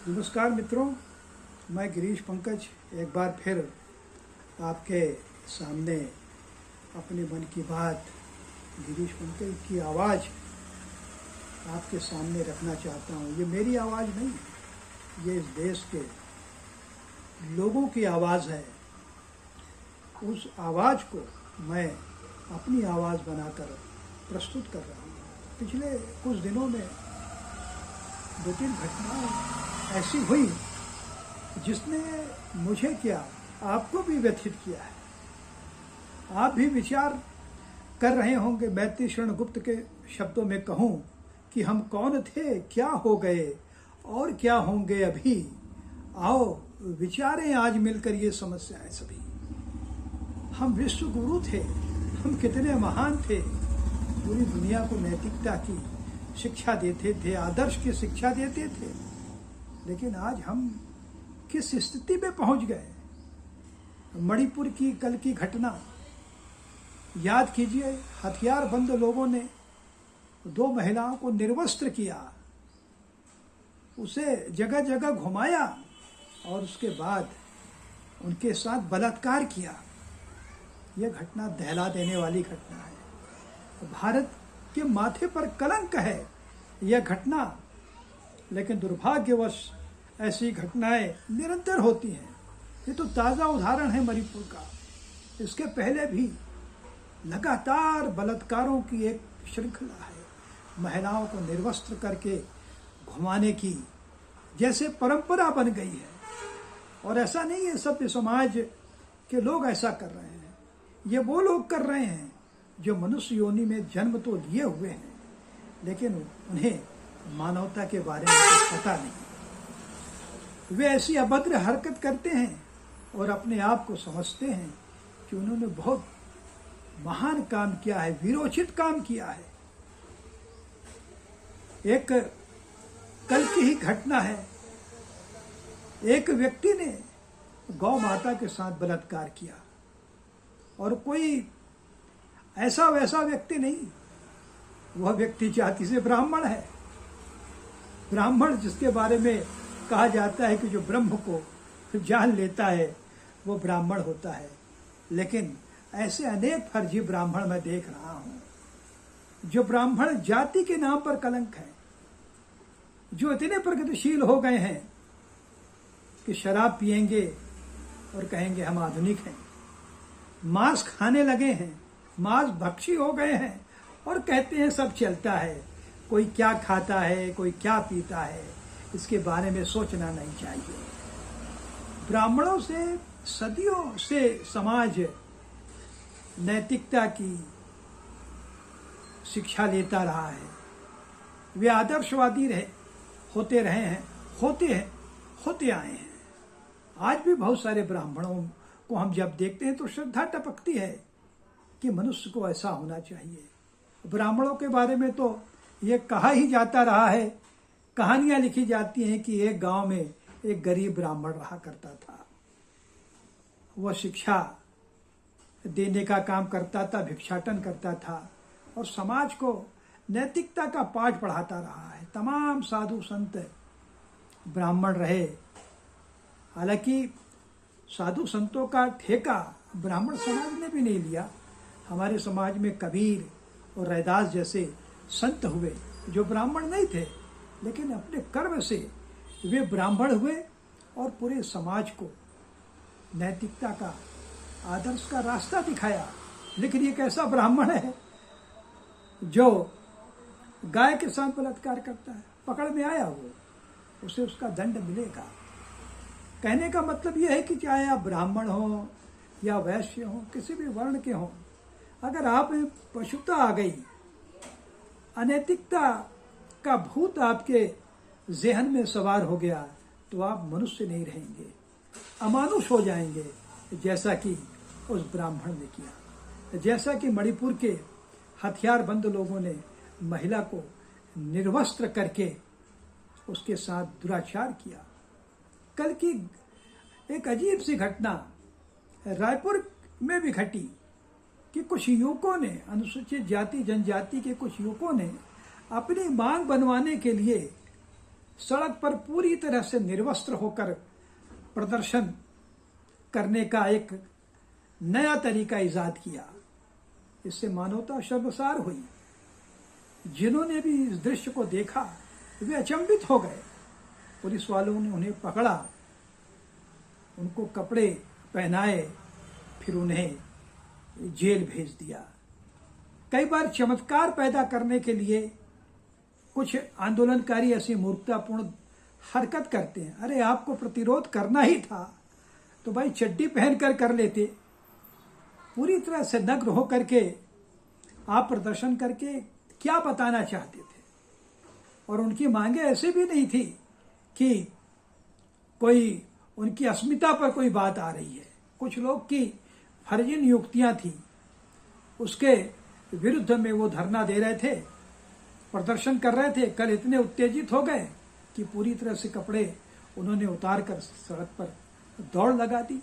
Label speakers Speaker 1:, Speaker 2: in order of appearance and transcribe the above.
Speaker 1: नमस्कार मित्रों, मैं गिरीश पंकज एक बार फिर आपके सामने अपने मन की बात, गिरीश पंकज की आवाज़ आपके सामने रखना चाहता हूँ। ये मेरी आवाज़ नहीं है, ये इस देश के लोगों की आवाज़ है। उस आवाज़ को मैं अपनी आवाज़ बनाकर प्रस्तुत कर रहा हूँ। पिछले कुछ दिनों में 2-3 घटनाएं ऐसी हुई जिसने मुझे क्या आपको भी व्यथित किया है। आप भी विचार कर रहे होंगे। मैत्री शरण गुप्त के शब्दों में कहूँ कि हम कौन थे, क्या हो गए और क्या होंगे अभी। आओ विचारें आज मिलकर ये समस्याएं सभी। हम विश्व गुरु थे, हम कितने महान थे, पूरी दुनिया को नैतिकता की शिक्षा देते थे, आदर्श की शिक्षा देते थे। लेकिन आज हम किस स्थिति में पहुंच गए। मणिपुर की कल की घटना याद कीजिए। हथियारबंद लोगों ने 2 महिलाओं को निर्वस्त्र किया, उसे जगह जगह घुमाया और उसके बाद उनके साथ बलात्कार किया। यह घटना दहला देने वाली घटना है। भारत के माथे पर कलंक है यह घटना। लेकिन दुर्भाग्यवश ऐसी घटनाएं निरंतर होती हैं। ये तो ताज़ा उदाहरण है मणिपुर का। इसके पहले भी लगातार बलात्कारों की एक श्रृंखला है। महिलाओं को निर्वस्त्र करके घुमाने की जैसे परंपरा बन गई है। और ऐसा नहीं है सभ्य समाज के लोग ऐसा कर रहे हैं, ये वो लोग कर रहे हैं जो मनुष्य योनि में जन्म तो लिए हुए हैं, लेकिन उन्हें मानवता के बारे में कुछ पता नहीं। वे ऐसी अभद्र हरकत करते हैं और अपने आप को समझते हैं कि उन्होंने बहुत महान काम किया है, वीरोचित काम किया है। एक कल की ही घटना है। एक व्यक्ति ने गौ माता के साथ बलात्कार किया और कोई ऐसा वैसा व्यक्ति नहीं, वह व्यक्ति जाति से ब्राह्मण है। ब्राह्मण जिसके बारे में कहा जाता है कि जो ब्रह्म को जान लेता है वो ब्राह्मण होता है। लेकिन ऐसे अनेक फर्जी ब्राह्मण मैं देख रहा हूं जो ब्राह्मण जाति के नाम पर कलंक है, जो इतने प्रगतिशील हो गए हैं कि शराब पिएंगे और कहेंगे हम आधुनिक हैं, मांस खाने लगे हैं, मांस भक्षी हो गए हैं और कहते हैं सब चलता है। कोई क्या खाता है, कोई क्या पीता है, इसके बारे में सोचना नहीं चाहिए। ब्राह्मणों से सदियों से समाज नैतिकता की शिक्षा लेता रहा है। वे आदर्शवादी होते रहे हैं, होते आए हैं। आज भी बहुत सारे ब्राह्मणों को हम जब देखते हैं तो श्रद्धा टपकती है कि मनुष्य को ऐसा होना चाहिए। ब्राह्मणों के बारे में तो ये कहा ही जाता रहा है, कहानियां लिखी जाती हैं कि एक गांव में एक गरीब ब्राह्मण रहा करता था। वह शिक्षा देने का काम करता था, भिक्षाटन करता था और समाज को नैतिकता का पाठ पढ़ाता रहा है। तमाम साधु संत ब्राह्मण रहे। हालांकि साधु संतों का ठेका ब्राह्मण समाज ने भी नहीं लिया। हमारे समाज में कबीर और रैदास जैसे संत हुए जो ब्राह्मण नहीं थे, लेकिन अपने कर्म से वे ब्राह्मण हुए और पूरे समाज को नैतिकता का, आदर्श का रास्ता दिखाया। लेकिन ये कैसा ब्राह्मण है जो गाय के साथ बलात्कार करता है? पकड़ में आया वो, उसे उसका दंड मिलेगा। कहने का मतलब यह है कि चाहे आप ब्राह्मण हो या वैश्य हो, किसी भी वर्ण के हो, अगर आप पशुता आ गई, अनैतिकता का भूत आपके जहन में सवार हो गया, तो आप मनुष्य नहीं रहेंगे, अमानुष हो जाएंगे, जैसा कि उस ब्राह्मण ने किया। जैसा कि मणिपुर के हथियारबंद लोगों ने महिला को निर्वस्त्र करके उसके साथ दुराचार किया। कल की एक अजीब सी घटना रायपुर में भी घटी कि कुछ युवकों ने, अनुसूचित जाति जनजाति के कुछ युवकों ने अपनी मांग बनवाने के लिए सड़क पर पूरी तरह से निर्वस्त्र होकर प्रदर्शन करने का एक नया तरीका इजाद किया। इससे मानवता शर्मसार हुई। जिन्होंने भी इस दृश्य को देखा वे अचंभित हो गए। पुलिस वालों ने उन्हें पकड़ा, उनको कपड़े पहनाए, फिर उन्हें जेल भेज दिया। कई बार चमत्कार पैदा करने के लिए कुछ आंदोलनकारी ऐसी मूर्खतापूर्ण हरकत करते हैं। अरे आपको प्रतिरोध करना ही था तो भाई चड्डी पहनकर कर लेते। पूरी तरह से नग्न होकर के आप प्रदर्शन करके क्या बताना चाहते थे? और उनकी मांगे ऐसे भी नहीं थी कि कोई उनकी अस्मिता पर कोई बात आ रही है। कुछ लोग की फर्जी नियुक्तियां थी, उसके विरुद्ध में वो धरना दे रहे थे, प्रदर्शन कर रहे थे। कल इतने उत्तेजित हो गए कि पूरी तरह से कपड़े उन्होंने उतार कर सड़क पर दौड़ लगा दी।